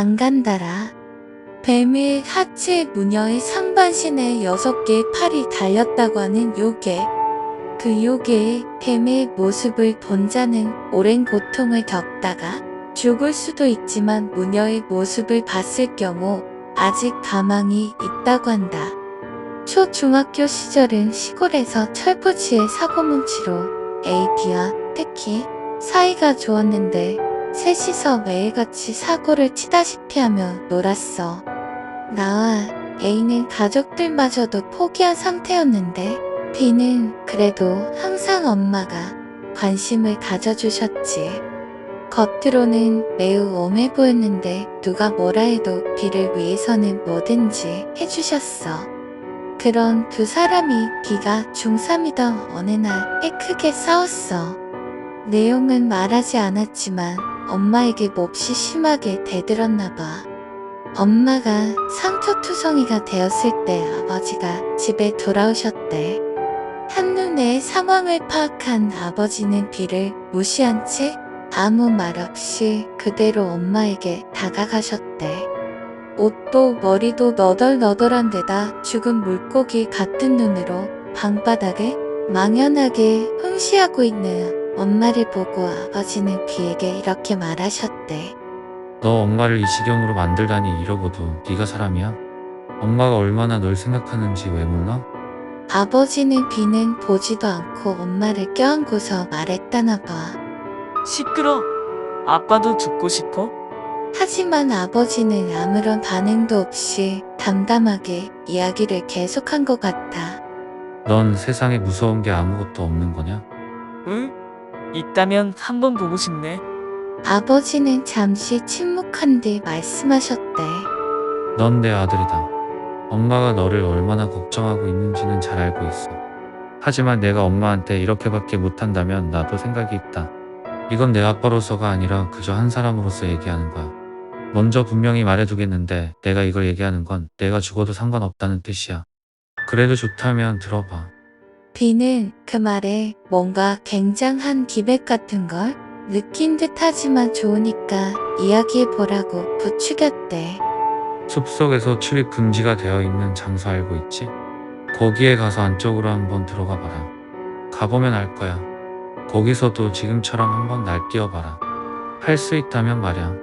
당간다라. 뱀의 하체 무녀의 상반신에 6개의 팔이 달렸다고 하는 요괴. 그 요괴의 뱀의 모습을 본 자는 오랜 고통을 겪다가 죽을 수도 있지만 무녀의 모습을 봤을 경우 아직 가망이 있다고 한다. 초중학교 시절은 시골에서 철부지의 사고뭉치로 A와 특히 사이가 좋았는데 셋이서 매일같이 사고를 치다시피 하며 놀았어. 나와 A는 가족들마저도 포기한 상태였는데 B는 그래도 항상 엄마가 관심을 가져주셨지. 겉으로는 매우 엄해 보였는데 누가 뭐라 해도 B를 위해서는 뭐든지 해주셨어. 그런 두 사람이 B가 중3이던 어느 날 꽤 크게 싸웠어. 내용은 말하지 않았지만 엄마에게 몹시 심하게 대들었나 봐. 엄마가 상처투성이가 되었을 때 아버지가 집에 돌아오셨대. 한눈에 상황을 파악한 아버지는 B를 무시한 채 아무 말 없이 그대로 엄마에게 다가가셨대. 옷도 머리도 너덜너덜한 데다 죽은 물고기 같은 눈으로 방바닥을 망연하게 흥시하고 있는 엄마를 보고 아버지는 B에게 이렇게 말하셨대. 너 엄마를 이 지경으로 만들다니. 이러고도 네가 사람이야? 엄마가 얼마나 널 생각하는지 왜 몰라? 아버지는 B는 보지도 않고 엄마를 껴안고서 말했다나 봐. 시끄러. 아빠도 듣고 싶어? 하지만 아버지는 아무런 반응도 없이 담담하게 이야기를 계속한 것 같아. 넌 세상에 무서운 게 아무것도 없는 거냐? 응? 있다면 한번 보고 싶네. 아버지는 잠시 침묵한 뒤 말씀하셨대. 넌 내 아들이다. 엄마가 너를 얼마나 걱정하고 있는지는 잘 알고 있어. 하지만 내가 엄마한테 이렇게밖에 못한다면 나도 생각이 있다. 이건 내 아빠로서가 아니라 그저 한 사람으로서 얘기하는 거야. 먼저 분명히 말해두겠는데 내가 이걸 얘기하는 건 내가 죽어도 상관없다는 뜻이야. 그래도 좋다면 들어봐. B는 그 말에 뭔가 굉장한 기백 같은 걸 느낀 듯 하지만 좋으니까 이야기해보라고 부추겼대. 숲속에서 출입 금지가 되어 있는 장소 알고 있지? 거기에 가서 안쪽으로 한번 들어가 봐라. 가보면 알 거야. 거기서도 지금처럼 한번 날뛰어봐라. 할 수 있다면 말야.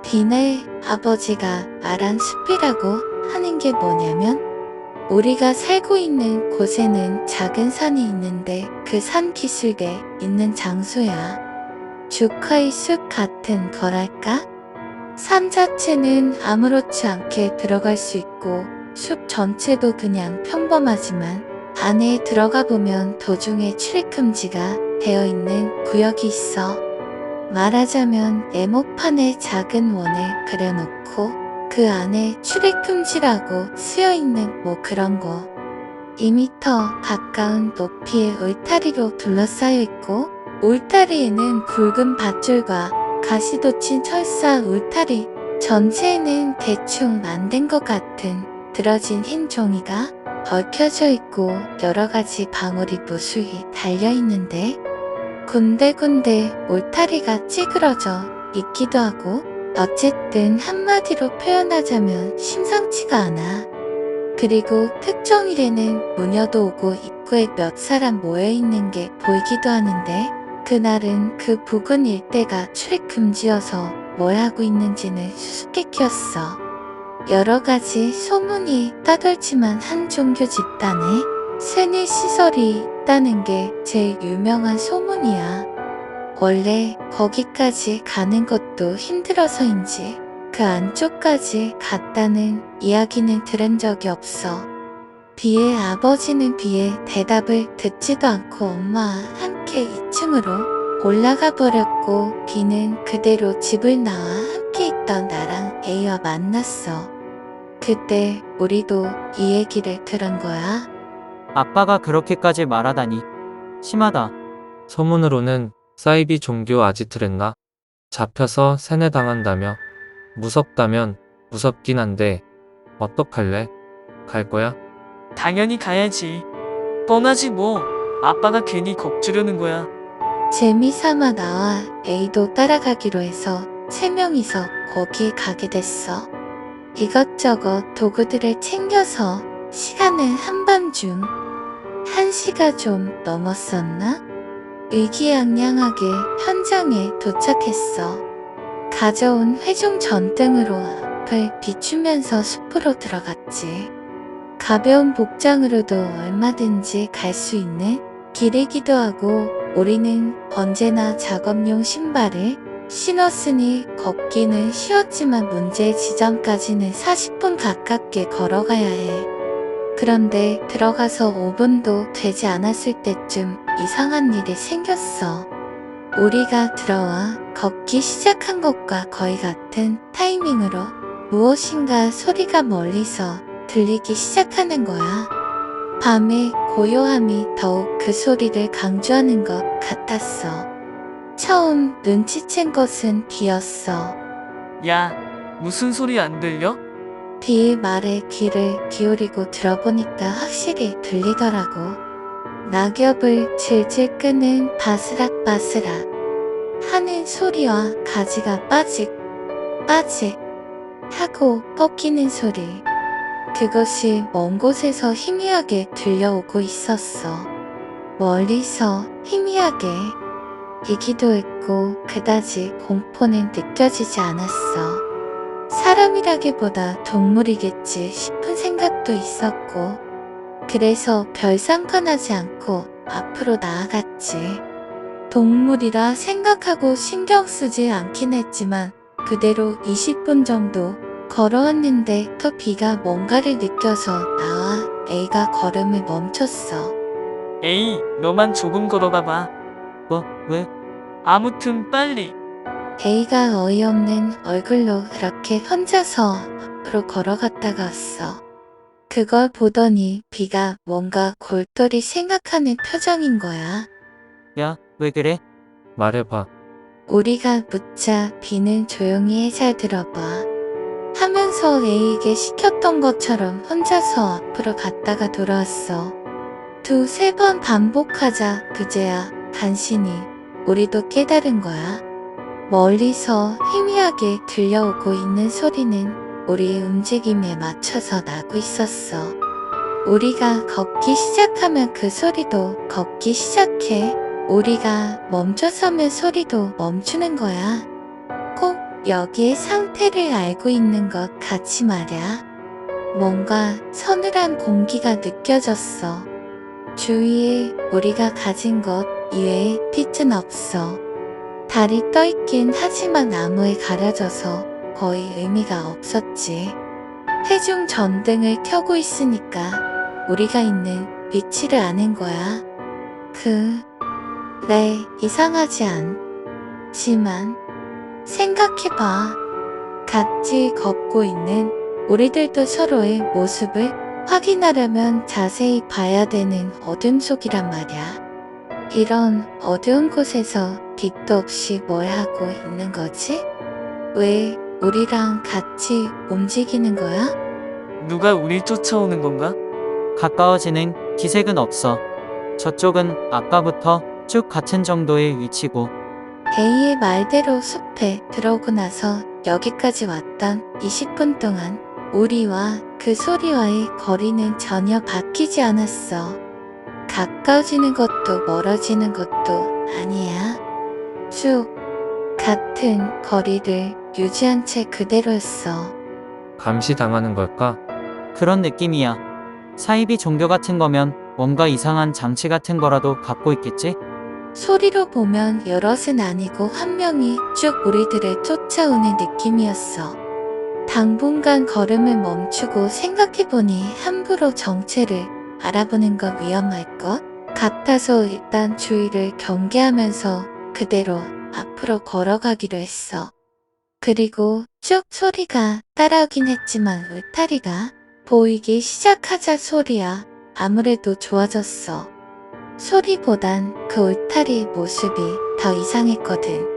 B네 아버지가 말한 숲이라고 하는 게 뭐냐면 우리가 살고 있는 곳에는 작은 산이 있는데 그 산 기슭에 있는 장소야. 주커의 숲 같은 거랄까? 산 자체는 아무렇지 않게 들어갈 수 있고 숲 전체도 그냥 평범하지만 안에 들어가 보면 도중에 출입 금지가 되어 있는 구역이 있어. 말하자면 네모판에 작은 원을 그려놓고 그 안에 출입 금지라고 쓰여있는 뭐 그런 거. 2m 가까운 높이의 울타리로 둘러싸여 있고 울타리에는 굵은 밧줄과 가시 돋친 철사 울타리 전체에는 대충 만든 것 같은 들어진 흰 종이가 얽혀져 있고 여러 가지 방울이 무수히 달려 있는데 군데군데 울타리가 찌그러져 있기도 하고 어쨌든 한마디로 표현하자면 심상치가 않아. 그리고 특정일에는 무녀도 오고 입구에 몇 사람 모여있는 게 보이기도 하는데 그날은 그 부근 일대가 출입 금지여서 뭘 하고 있는지는 수수께끼였어. 여러 가지 소문이 따돌지만 한 종교 집단에 세뇌 시설이 있다는 게 제일 유명한 소문이야. 원래 거기까지 가는 것도 힘들어서인지 그 안쪽까지 갔다는 이야기는 들은 적이 없어. B의 아버지는 B의 대답을 듣지도 않고 엄마와 함께 2층으로 올라가 버렸고 B는 그대로 집을 나와 함께 있던 나랑 A와 만났어. 그때 우리도 이 얘기를 들은 거야. 아빠가 그렇게까지 말하다니. 심하다. 소문으로는 사이비 종교 아지트랬나? 잡혀서 세뇌당한다며. 무섭다면 무섭긴 한데 어떡할래? 갈 거야? 당연히 가야지. 뻔하지 뭐. 아빠가 괜히 겁주려는 거야. 재미삼아 나와 A도 따라가기로 해서 세 명이서 거기에 가게 됐어. 이것저것 도구들을 챙겨서 시간은 한밤중 1시가 좀 넘었었나? 의기양양하게 현장에 도착했어. 가져온 회중 전등으로 앞을 비추면서 숲으로 들어갔지. 가벼운 복장으로도 얼마든지 갈 수 있는 길이기도 하고 우리는 언제나 작업용 신발을 신었으니 걷기는 쉬웠지만 문제의 지점까지는 40분 가깝게 걸어가야 해. 그런데 들어가서 5분도 되지 않았을 때쯤 이상한 일이 생겼어. 우리가 들어와 걷기 시작한 것과 거의 같은 타이밍으로 무엇인가 소리가 멀리서 들리기 시작하는 거야. 밤의 고요함이 더욱 그 소리를 강조하는 것 같았어. 처음 눈치챈 것은 비였어. 야, 무슨 소리 안 들려? 비의 말에 귀를 기울이고 들어보니까 확실히 들리더라고. 낙엽을 질질 끄는 바스락바스락 하는 소리와 가지가 빠직 하고 꺾이는 소리. 그것이 먼 곳에서 희미하게 들려오고 있었어. 멀리서 희미하게 이기도 했고 그다지 공포는 느껴지지 않았어. 사람이라기보다 동물이겠지 싶은 생각도 있었고 그래서 별 상관하지 않고 앞으로 나아갔지. 동물이라 생각하고 신경 쓰지 않긴 했지만 그대로 20분 정도 걸어왔는데 또 비가 뭔가를 느껴서 나와 A가 걸음을 멈췄어. 에이, 너만 조금 걸어봐봐. 왜? 아무튼 빨리. A가 어이없는 얼굴로 그렇게 혼자서 앞으로 걸어갔다가 왔어. 그걸 보더니 B가 뭔가 골똘히 생각하는 표정인 거야. 야, 왜 그래? 말해봐. 우리가 묻자 B는 조용히 해 잘 들어봐 하면서 A에게 시켰던 것처럼 혼자서 앞으로 갔다가 돌아왔어. 2~3번 반복하자 그제야 간신히 우리도 깨달은 거야. 멀리서 희미하게 들려오고 있는 소리는 우리의 움직임에 맞춰서 나고 있었어. 우리가 걷기 시작하면 그 소리도 걷기 시작해. 우리가 멈춰서면 소리도 멈추는 거야. 꼭 여기의 상태를 알고 있는 것 같이 말야. 뭔가 서늘한 공기가 느껴졌어. 주위에 우리가 가진 것 이외에 빛은 없어. 달이 떠있긴 하지만 나무에 가려져서 거의 의미가 없었지. 회중 전등을 켜고 있으니까 우리가 있는 위치를 아는 거야. 그래, 이상하지 않지만 생각해봐. 같이 걷고 있는 우리들도 서로의 모습을 확인하려면 자세히 봐야 되는 어둠 속이란 말이야. 이런 어두운 곳에서 빛도 없이 뭘 하고 있는 거지? 왜 우리랑 같이 움직이는 거야? 누가 우릴 쫓아오는 건가? 가까워지는 기색은 없어. 저쪽은 아까부터 쭉 같은 정도의 위치고. A의 말대로 숲에 들어오고 나서 여기까지 왔던 20분 동안 우리와 그 소리와의 거리는 전혀 바뀌지 않았어. 가까워지는 것도 멀어지는 것도 아니야. 쭉 같은 거리를 유지한 채 그대로였어. 감시당하는 걸까? 그런 느낌이야. 사이비 종교 같은 거면 뭔가 이상한 장치 같은 거라도 갖고 있겠지? 소리로 보면 여럿은 아니고 한 명이 쭉 우리들을 쫓아오는 느낌이었어. 당분간 걸음을 멈추고 생각해보니 함부로 정체를 알아보는 건 위험할 것 같아서 일단 주위를 경계하면서 그대로 앞으로 걸어가기로 했어. 그리고 쭉 소리가 따라오긴 했지만 울타리가 보이기 시작하자 소리야 아무래도 좋아졌어. 소리보단 그 울타리의 모습이 더 이상했거든.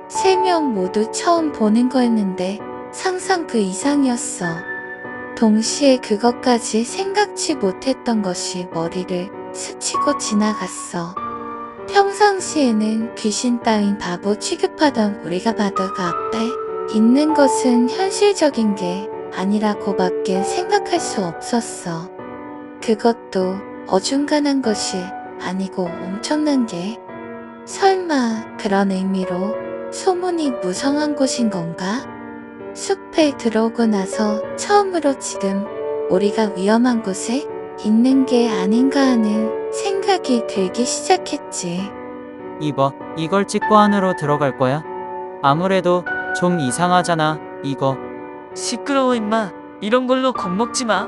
3명 모두 처음 보는 거였는데 상상 그 이상이었어. 동시에 그것까지 생각지 못했던 것이 머리를 스치고 지나갔어. 평상시에는 귀신 따윈 바보 취급하던 우리가 봐도 그 앞에 있는 것은 현실적인 게 아니라고밖에 생각할 수 없었어. 그것도 어중간한 것이 아니고 엄청난 게. 설마 그런 의미로 소문이 무성한 곳인 건가? 숲에 들어오고 나서 처음으로 지금 우리가 위험한 곳에 있는 게 아닌가 하는 생각이 들기 시작했지. 이걸 찍고 안으로 들어갈 거야? 아무래도 좀 이상하잖아, 이거. 시끄러워 임마. 이런 걸로 겁먹지 마.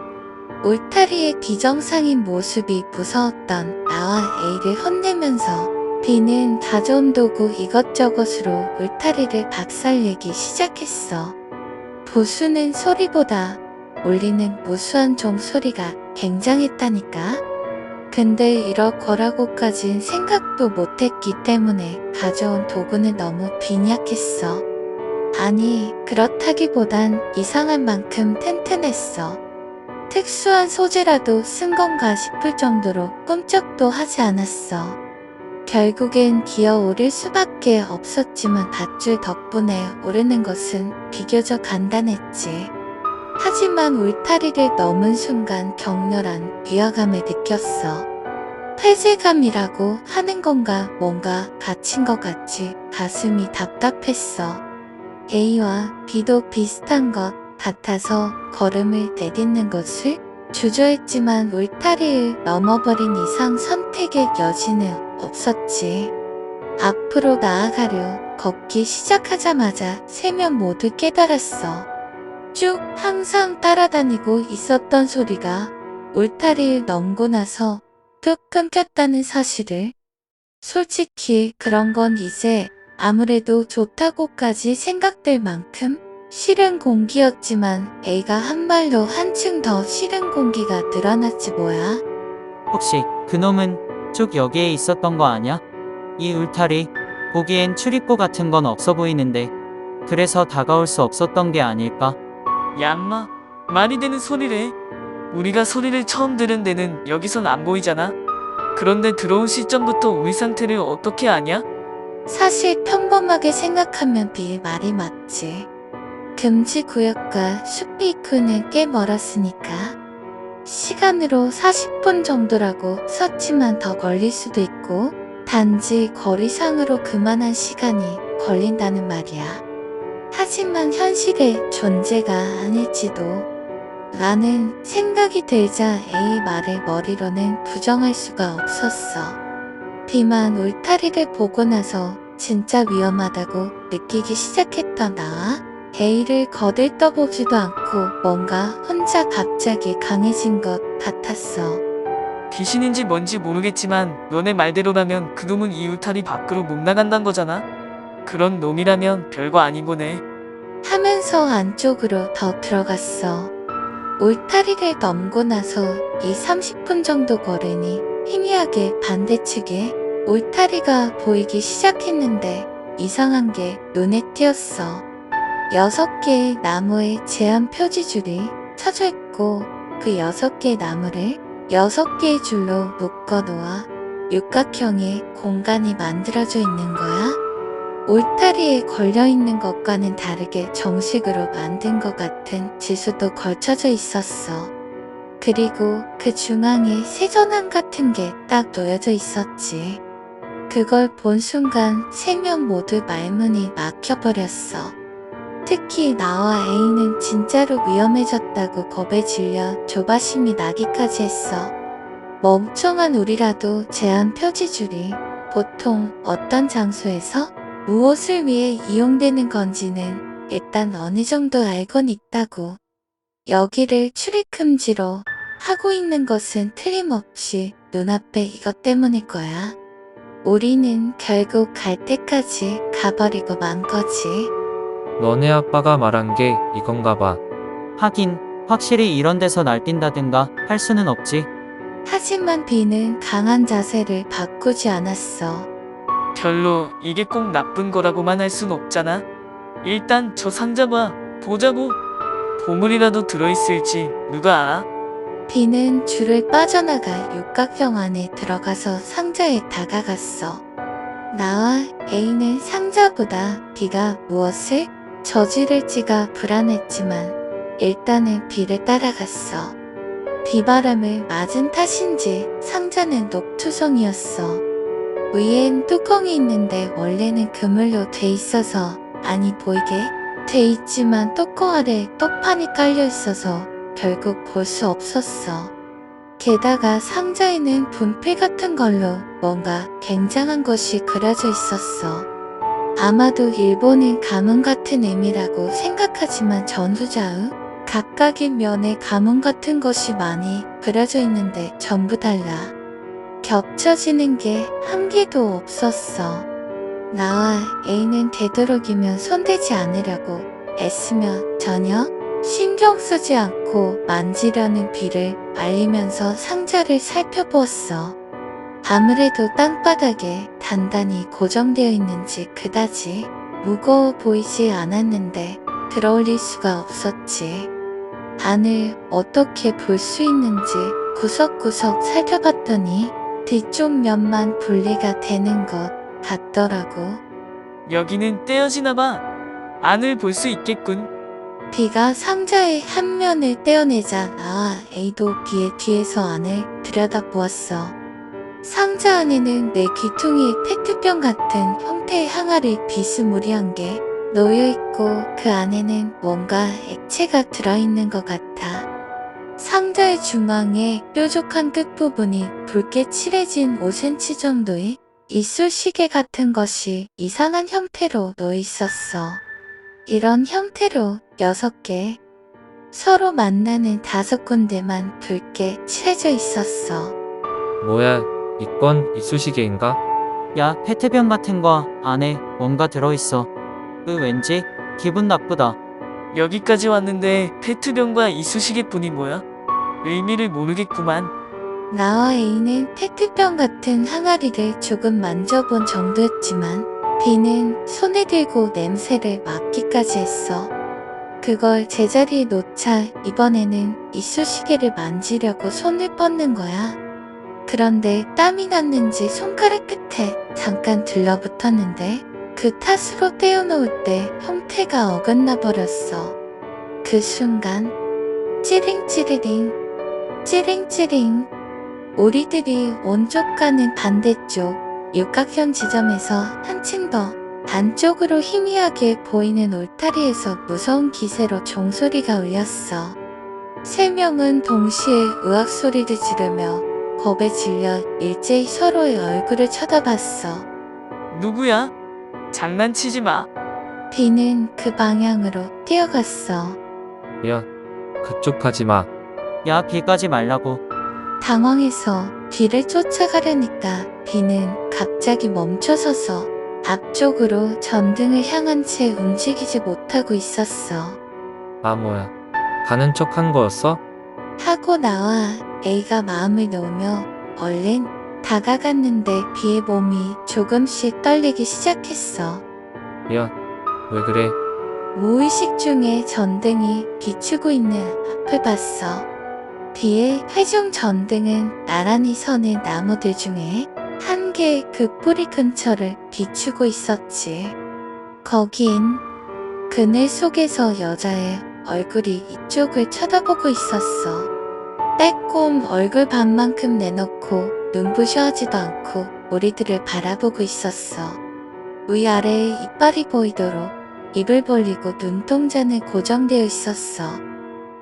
울타리의 비정상인 모습이 무서웠던 나와 A를 혼내면서 B는 가져온 도구 이것저것으로 울타리를 박살내기 시작했어. 부수는 소리보다 울리는 무수한 종소리가 굉장했다니까. 근데 이럴 거라고까진 생각도 못했기 때문에 가져온 도구는 너무 빈약했어. 아니, 그렇다기보단 이상한 만큼 튼튼했어. 특수한 소재라도 쓴 건가 싶을 정도로 꿈쩍도 하지 않았어. 결국엔 기어오를 수밖에 없었지만 밧줄 덕분에 오르는 것은 비교적 간단했지. 하지만 울타리를 넘은 순간 격렬한 위화감을 느꼈어. 폐쇄감이라고 하는 건가 뭔가 갇힌 것 같이 가슴이 답답했어. A와 B도 비슷한 것 같아서 걸음을 내딛는 것을 주저했지만 울타리를 넘어버린 이상 선택의 여지는 없었지. 앞으로 나아가려 걷기 시작하자마자 세 명 모두 깨달았어. 쭉 항상 따라다니고 있었던 소리가 울타리를 넘고 나서 뚝 끊겼다는 사실을. 솔직히 그런 건 이제 아무래도 좋다고까지 생각될 만큼 싫은 공기였지만 A가 한 말로 한층 더 싫은 공기가 늘어났지 뭐야. 혹시 그놈은 쭉 여기에 있었던 거 아냐? 이 울타리, 보기엔 출입구 같은 건 없어 보이는데 그래서 다가올 수 없었던 게 아닐까? 야 임마. 말이 되는 소리래. 우리가 소리를 처음 들은 데는 여기선 안 보이잖아. 그런데 들어온 시점부터 우리 상태를 어떻게 아냐? 사실 평범하게 생각하면 B의 말이 맞지. 금지 구역과 숲이 있고는 꽤 멀었으니까. 시간으로 40분 정도라고 썼지만 더 걸릴 수도 있고 단지 거리상으로 그만한 시간이 걸린다는 말이야. 하지만 현실의 존재가 아닐지도 라는 생각이 들자 A의 말을 머리로는 부정할 수가 없었어. B만 울타리를 보고 나서 진짜 위험하다고 느끼기 시작했던 나와 A를 거들떠보지도 않고 뭔가 혼자 갑자기 강해진 것 같았어. 귀신인지 뭔지 모르겠지만 너네 말대로라면 그놈은 이 울타리 밖으로 못 나간단 거잖아. 그런 놈이라면 별거 아닌 거네. 하면서 안쪽으로 더 들어갔어. 울타리를 넘고 나서 30분 정도 걸으니 희미하게 반대측에 울타리가 보이기 시작했는데 이상한 게 눈에 띄었어. 6개의 나무에 제한 표지줄이 쳐져 있고 그 6개의 나무를 6개의 줄로 묶어 놓아 육각형의 공간이 만들어져 있는 거야. 울타리에 걸려있는 것과는 다르게 정식으로 만든 것 같은 지수도 걸쳐져 있었어. 그리고 그 중앙에 세전환 같은 게 딱 놓여져 있었지. 그걸 본 순간 3명 모두 말문이 막혀버렸어. 특히 나와 A는 진짜로 위험해졌다고 겁에 질려 조바심이 나기까지 했어. 멍청한 우리라도 제한 표지줄이 보통 어떤 장소에서 무엇을 위해 이용되는 건지는 일단 어느 정도 알곤 있다고. 여기를 출입금지로 하고 있는 것은 틀림없이 눈앞에 이것 때문일 거야. 우리는 결국 갈 때까지 가버리고 만 거지. 너네 아빠가 말한 게 이건가 봐. 하긴 확실히 이런 데서 날뛴다든가 할 수는 없지. 하지만 B는 강한 자세를 바꾸지 않았어. 별로 이게 꼭 나쁜 거라고만 할 순 없잖아. 일단 저 상자 봐. 보자고. 보물이라도 들어있을지 누가 알아? B는 줄을 빠져나가 육각형 안에 들어가서 상자에 다가갔어. 나와 A는 상자보다 B가 무엇을 저지를지가 불안했지만 일단은 B를 따라갔어. 비바람을 맞은 탓인지 상자는 녹투성이었어. 위엔 뚜껑이 있는데 원래는 그물로 돼 있어서 아니 보이게 돼 있지만 뚜껑 아래 떡판이 깔려 있어서 결국 볼 수 없었어. 게다가 상자에는 분필 같은 걸로 뭔가 굉장한 것이 그려져 있었어. 아마도 일본인 가문 같은 의미라고 생각하지만 전후좌우 각각의 면에 가문 같은 것이 많이 그려져 있는데 전부 달라. 겹쳐지는 게 한 개도 없었어. 나와 A는 되도록이면 손대지 않으려고 애쓰며 전혀 신경 쓰지 않고 만지려는 B를 말리면서 상자를 살펴보았어. 아무래도 땅바닥에 단단히 고정되어 있는지 그다지 무거워 보이지 않았는데 들어올릴 수가 없었지. 안을 어떻게 볼 수 있는지 구석구석 살펴봤더니 뒤쪽 면만 분리가 되는 것 같더라고. 여기는 떼어지나봐. 안을 볼 수 있겠군. B가 상자의 한 면을 떼어내자 나와 A도 B의 뒤에서 안을 들여다보았어. 상자 안에는 내 귀퉁이의 페트병 같은 형태의 항아리 비스무리한 게 놓여있고 그 안에는 뭔가 액체가 들어있는 것 같아. 상자의 중앙에 뾰족한 끝부분이 붉게 칠해진 5cm 정도의 이쑤시개 같은 것이 이상한 형태로 놓여있었어. 이런 형태로 6개, 서로 만나는 5군데만 붉게 칠해져 있었어. 뭐야, 이건 이쑤시개인가? 야, 페트병 같은 거 안에 뭔가 들어있어. 왠지 기분 나쁘다. 여기까지 왔는데 페트병과 이쑤시개뿐이 뭐야? 의미를 모르겠구만. 나와 A는 페트병 같은 항아리를 조금 만져본 정도였지만 B는 손에 들고 냄새를 맡기까지 했어. 그걸 제자리에 놓자 이번에는 이쑤시개를 만지려고 손을 뻗는 거야. 그런데 땀이 났는지 손가락 끝에 잠깐 들러붙었는데 그 탓으로 떼어놓을 때 형태가 어긋나 버렸어. 그 순간 찌링찌리링 찌링찌링 우리들이 온쪽 가는 반대쪽 육각형 지점에서 한층 더 안쪽으로 희미하게 보이는 울타리에서 무서운 기세로 종소리가 울렸어. 3명은 동시에 의악소리를 지르며 겁에 질려 일제히 서로의 얼굴을 쳐다봤어. 누구야? 장난치지 마. B는 그 방향으로 뛰어갔어. 야, 그쪽 가지 마. 야, 비까지 말라고. 당황해서 뒤를 쫓아가려니까 B는 갑자기 멈춰서서 앞쪽으로 전등을 향한 채 움직이지 못하고 있었어. 아, 뭐야. 가는 척 한 거였어? 하고 나와 A가 마음을 놓으며 얼른 다가갔는데 B의 몸이 조금씩 떨리기 시작했어. 야, 왜 그래? 무의식 중에 전등이 비추고 있는 앞을 봤어. B의 회중 전등은 나란히 서는 나무들 중에 한 개의 그 뿌리 근처를 비추고 있었지. 거긴 그늘 속에서 여자의 얼굴이 이쪽을 쳐다보고 있었어. 빼꼼 얼굴 반만큼 내놓고 눈부셔 하지도 않고 우리들을 바라보고 있었어. 위아래에 이빨이 보이도록 입을 벌리고 눈동자는 고정되어 있었어.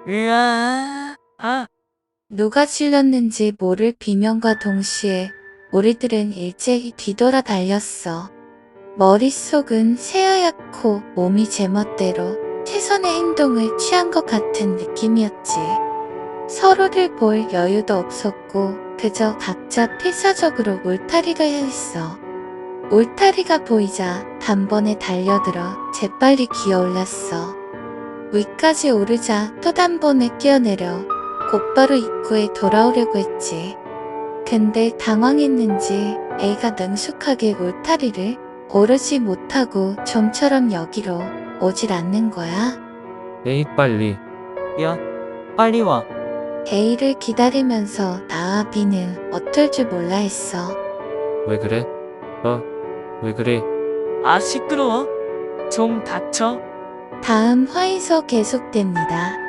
으아, 아, 누가 질렀는지 모를 비명과 동시에 우리들은 일제히 뒤돌아 달렸어. 머릿속은 새하얗고 몸이 제멋대로 최선의 행동을 취한 것 같은 느낌이었지. 서로를 볼 여유도 없었고 그저 각자 필사적으로 울타리가 향했어. 울타리가 보이자 단번에 달려들어 재빨리 기어올랐어. 위까지 오르자 또 단번에 뛰어내려 곧바로 입구에 돌아오려고 했지. 근데 당황했는지 A가 능숙하게 울타리를 오르지 못하고 좀처럼 여기로 오질 않는 거야. 에이, 빨리. 야, 빨리 와. A를 기다리면서 나와 B는 어떨 줄 몰라 했어. 왜 그래? 너, 왜 그래? 아, 시끄러워. 좀 닥쳐. 다음 화에서 계속됩니다.